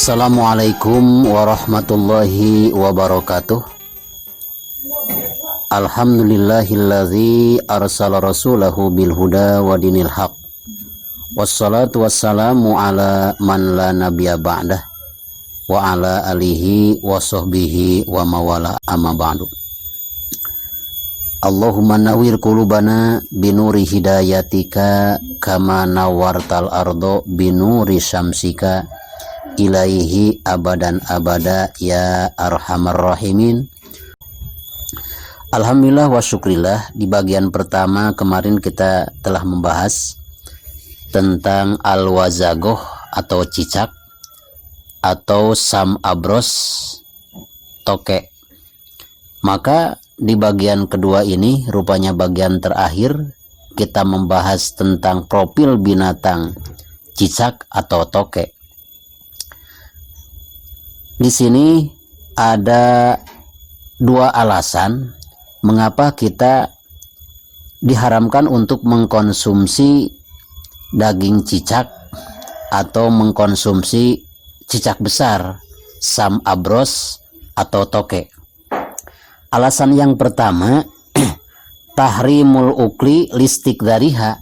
Assalamualaikum warahmatullahi wabarakatuh. Alhamdulillahilladzi arsala rasulahu bil huda wa dinil haq. Wassalatu wassalamu ala man la nabiyya ba'dah wa ala alihi wa sahbihi wa mawala amma ba'du. Allahumma nawwir qulubana binuri hidayatika kama nawwartal ardo binuri syamsika ilaihi abadan abada ya arhamar rahimin. Alhamdulillah wa syukrillah. Di bagian pertama kemarin kita telah membahas tentang al-wazagoh atau cicak atau sam abros toke. Maka di bagian kedua ini, rupanya bagian terakhir, kita membahas tentang profil binatang cicak atau toke. Di sini ada dua alasan mengapa kita diharamkan untuk mengkonsumsi daging cicak atau mengkonsumsi cicak besar, sam abros atau toke. Alasan yang pertama, tahrimul ukli listik dariha,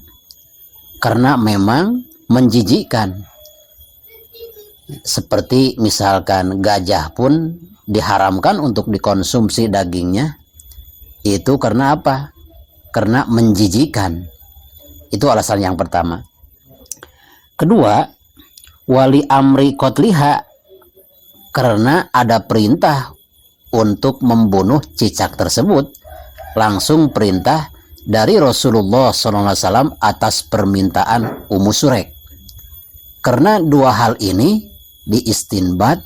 karena memang menjijikkan. Seperti misalkan gajah pun diharamkan untuk dikonsumsi dagingnya. Itu karena apa? Karena menjijikkan. Itu alasan yang pertama. Kedua, wali amri qatliha, karena ada perintah untuk membunuh cicak tersebut. Langsung perintah dari Rasulullah SAW atas permintaan Ummu Surek. Karena dua hal ini diistinbat,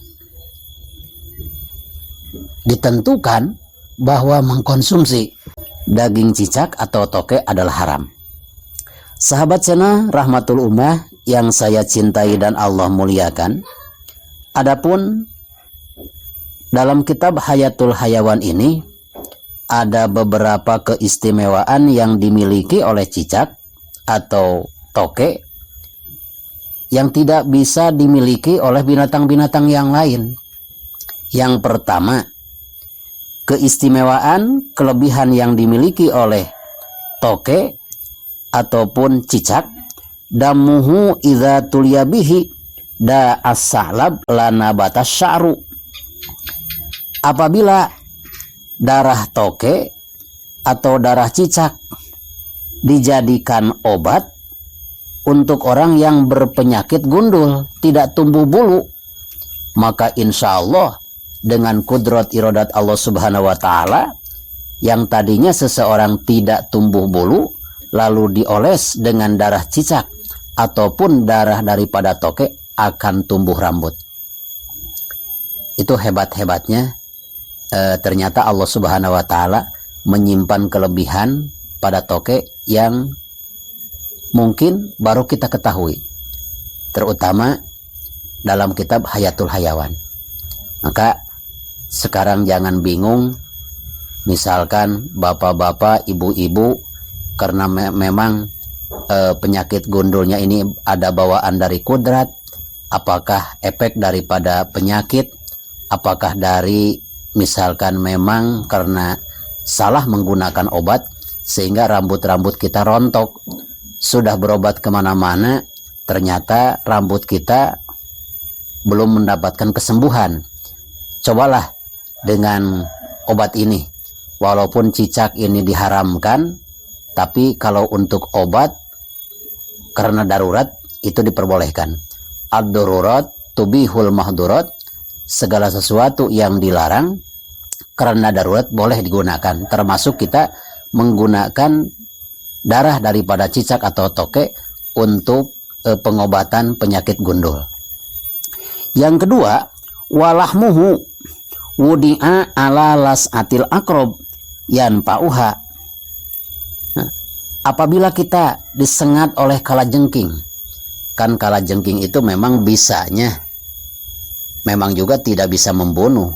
ditentukan bahwa mengkonsumsi daging cicak atau toke adalah haram. Sahabat Sena Rahmatul Ummah yang saya cintai dan Allah muliakan, adapun dalam kitab Hayatul Hayawan ini ada beberapa keistimewaan yang dimiliki oleh cicak atau toke yang tidak bisa dimiliki oleh binatang-binatang yang lain. Yang pertama, keistimewaan kelebihan yang dimiliki oleh toke ataupun cicak, damuhu idza tuliya bihi da as-salab lana batas sya'ru. Apabila darah toke atau darah cicak dijadikan obat untuk orang yang berpenyakit gundul, tidak tumbuh bulu, maka insya Allah dengan kudrat iradat Allah Subhanahu wa Ta'ala, yang tadinya seseorang tidak tumbuh bulu lalu dioles dengan darah cicak ataupun darah daripada toke, akan tumbuh rambut. Itu hebat-hebatnya ternyata Allah Subhanahu wa Ta'ala menyimpan kelebihan pada toke yang mungkin baru kita ketahui, terutama dalam kitab Hayatul Hayawan. Maka sekarang jangan bingung, misalkan bapak-bapak, ibu-ibu, karena memang penyakit gundulnya ini ada bawaan dari kudrat. Apakah efek daripada penyakit, apakah dari misalkan memang karena salah menggunakan obat sehingga rambut-rambut kita rontok. Sudah berobat kemana-mana, ternyata rambut kita belum mendapatkan kesembuhan. Cobalah dengan obat ini. Walaupun cicak ini diharamkan, tapi kalau untuk obat karena darurat itu diperbolehkan. Ad-darurat tubihul mahdurat, segala sesuatu yang dilarang karena darurat boleh digunakan. Termasuk kita menggunakan darah daripada cicak atau toke untuk pengobatan penyakit gundul. Yang kedua, walahmuhu wudi'a ala las'atil akrob yanpa'uha. Apabila kita disengat oleh kalajengking, kan kalajengking itu memang bisanya, memang juga tidak bisa membunuh,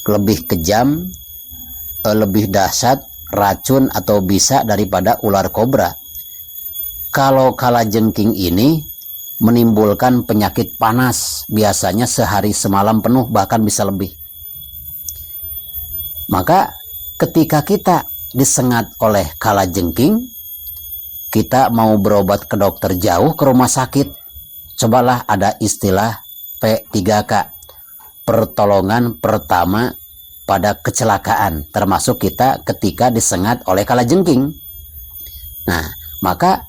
lebih kejam, lebih dahsyat racun atau bisa daripada ular kobra. Kalau kalajengking ini menimbulkan penyakit panas, biasanya sehari semalam penuh, bahkan bisa lebih. Maka ketika kita disengat oleh kalajengking, kita mau berobat ke dokter jauh, ke rumah sakit, cobalah ada istilah P3K, pertolongan pertama pada kecelakaan, termasuk kita ketika disengat oleh kalajengking. Nah, maka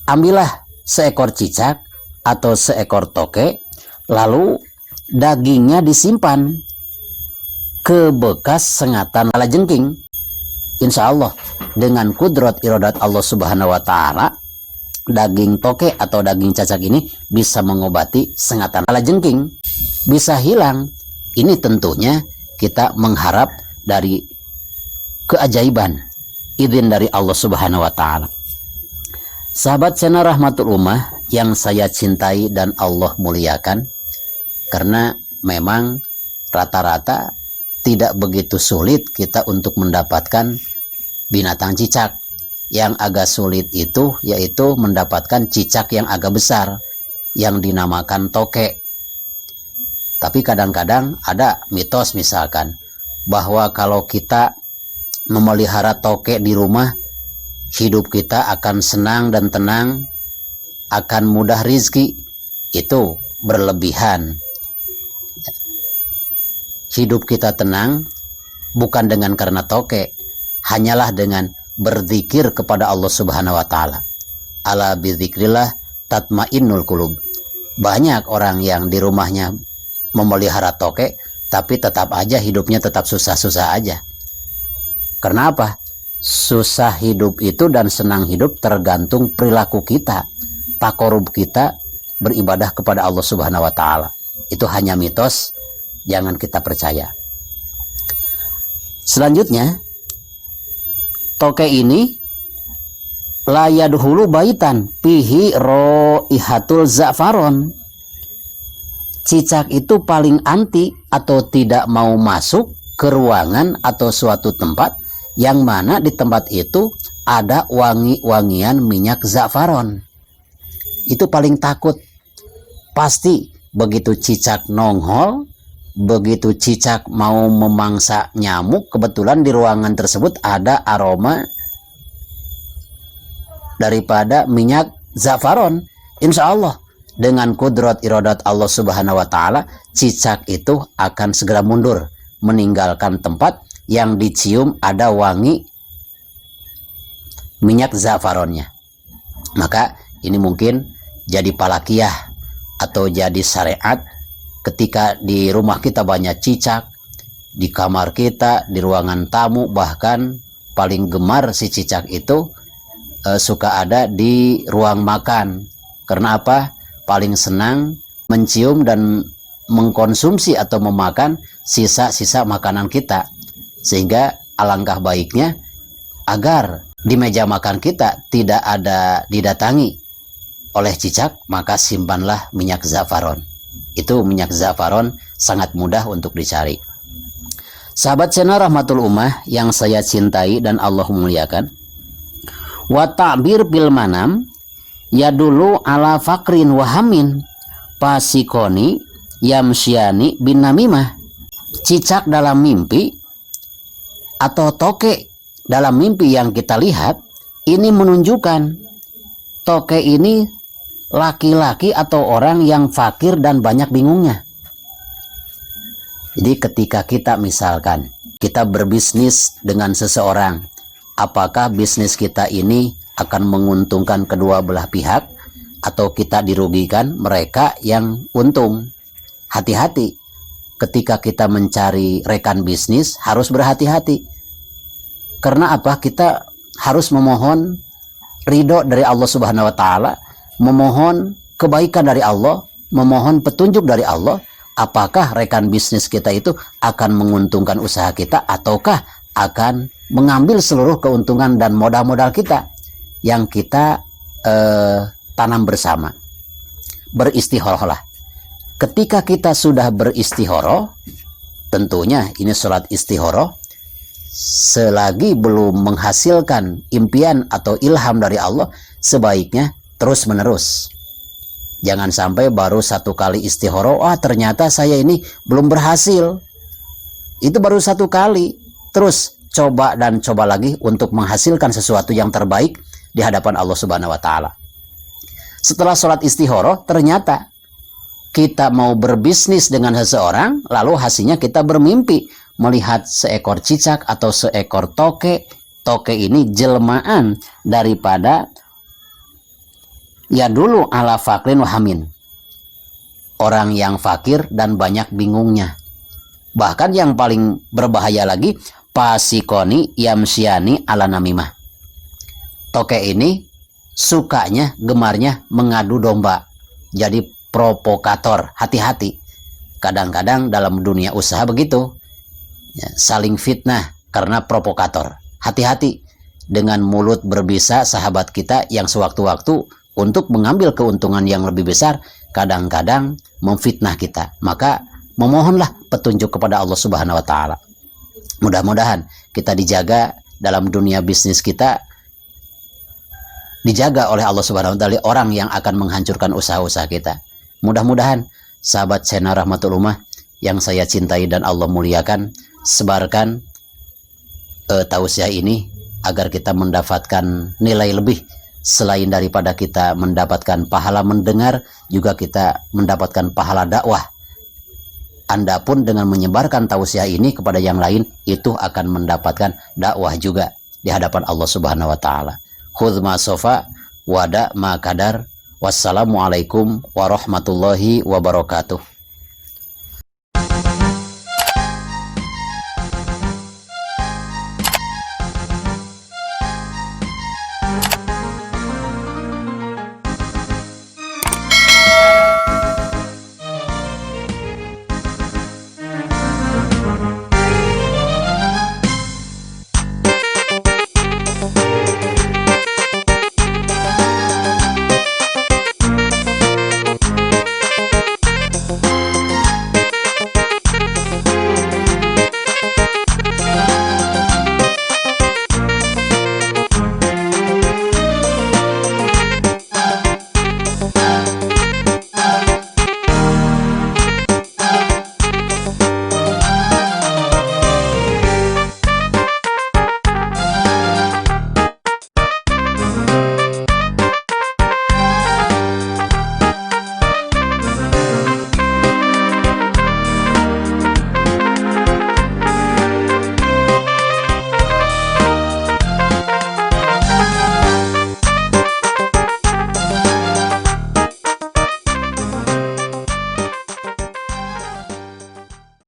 ambillah seekor cicak atau seekor toke, lalu dagingnya disimpan ke bekas sengatan kalajengking. Insya Allah dengan kudrat iradat Allah Subhanahu wa Ta'ala, daging toke atau daging cacak ini bisa mengobati sengatan kalajengking, bisa hilang. Ini tentunya kita mengharap dari keajaiban, izin dari Allah Subhanahu wa Ta'ala. Sahabat channel Rahmatul Ummah yang saya cintai dan Allah muliakan, karena memang rata-rata tidak begitu sulit kita untuk mendapatkan binatang cicak. Yang agak sulit itu yaitu mendapatkan cicak yang agak besar, yang dinamakan toke. Tapi kadang-kadang ada mitos misalkan bahwa kalau kita memelihara toke di rumah, hidup kita akan senang dan tenang, akan mudah rizki. Itu berlebihan. Hidup kita tenang bukan dengan karena toke, hanyalah dengan berzikir kepada Allah Subhanahu wa Ta'ala. Ala bidzikrillah tatmainnul qulub. Banyak orang yang di rumahnya memelihara toke, tapi tetap aja hidupnya tetap susah-susah aja. Kenapa? Susah hidup itu dan senang hidup tergantung perilaku kita, takorub kita beribadah kepada Allah Subhanahu wa Ta'ala. Itu hanya mitos, jangan kita percaya. Selanjutnya, toke ini la yadhulu baitan pihi raihatul za'faron. Cicak itu paling anti atau tidak mau masuk ke ruangan atau suatu tempat yang mana di tempat itu ada wangi-wangian minyak za'faron. Itu paling takut. Pasti begitu cicak nongol, begitu cicak mau memangsa nyamuk, kebetulan di ruangan tersebut ada aroma daripada minyak za'faron, insya Allah dengan kudrat iradat Allah Subhanahu wa Ta'ala, cicak itu akan segera mundur, meninggalkan tempat yang dicium ada wangi minyak za'faronnya. Maka ini mungkin jadi palakiyah atau jadi syariat. Ketika di rumah kita banyak cicak, di kamar kita, di ruangan tamu, bahkan paling gemar si cicak itu suka ada di ruang makan. Karena apa? Paling senang mencium dan mengkonsumsi atau memakan sisa-sisa makanan kita. Sehingga alangkah baiknya agar di meja makan kita tidak ada didatangi oleh cicak, maka simpanlah minyak za'faron. Itu minyak za'faron sangat mudah untuk dicari. Sahabat channel Rahmatul Ummah yang saya cintai dan Allah muliakan, wa ta'bir bil manam yadulu ala fakrin wahamin pasikoni yamsyani bin namimah. Cicak dalam mimpi atau toke dalam mimpi yang kita lihat ini menunjukkan toke ini laki-laki atau orang yang fakir dan banyak bingungnya. Jadi ketika kita misalkan kita berbisnis dengan seseorang, apakah bisnis kita ini akan menguntungkan kedua belah pihak atau kita dirugikan, mereka yang untung? Hati-hati ketika kita mencari rekan bisnis, harus berhati-hati. Karena apa? Kita harus memohon ridho dari Allah Subhanahu wa Ta'ala, memohon kebaikan dari Allah, memohon petunjuk dari Allah. Apakah rekan bisnis kita itu akan menguntungkan usaha kita ataukah akan mengambil seluruh keuntungan dan modal-modal kita yang kita tanam bersama. Beristikharah. Ketika kita sudah beristikharah, tentunya ini sholat istikharah, selagi belum menghasilkan impian atau ilham dari Allah, sebaiknya terus menerus Jangan sampai baru 1 kali istihoroh, ternyata saya ini belum berhasil. Itu baru 1 kali. Terus coba dan coba lagi untuk menghasilkan sesuatu yang terbaik di hadapan Allah Subhanahu wa Ta'ala. Setelah sholat istihoroh, ternyata kita mau berbisnis dengan seseorang, lalu hasilnya kita bermimpi melihat seekor cicak atau seekor toke. Toke ini jelmaan daripada ya dulu ala fakrin wahamin, orang yang fakir dan banyak bingungnya. Bahkan yang paling berbahaya lagi, pasikoni yamsiani ala namimah. Toke ini sukanya, gemarnya mengadu domba. Jadi provokator, hati-hati. Kadang-kadang dalam dunia usaha begitu, ya, saling fitnah karena provokator. Hati-hati dengan mulut berbisa sahabat kita yang sewaktu-waktu untuk mengambil keuntungan yang lebih besar, kadang-kadang memfitnah kita. Maka memohonlah petunjuk kepada Allah Subhanahu wa Ta'ala. Mudah-mudahan kita dijaga dalam dunia bisnis kita, dijaga oleh Allah Subhanahu wa Ta'ala orang yang akan menghancurkan usaha-usaha kita. Mudah-mudahan sahabat channel Rahmatul Ummah yang saya cintai dan Allah muliakan, sebarkan tausiah ini agar kita mendapatkan nilai lebih. Selain daripada kita mendapatkan pahala mendengar, juga kita mendapatkan pahala dakwah. Anda pun dengan menyebarkan tausiah ini kepada yang lain, itu akan mendapatkan dakwah juga di hadapan Allah Subhanahu wa Ta'ala. Khudh ma sofa wada ma kadar. Wassalamualaikum warahmatullahi wabarakatuh.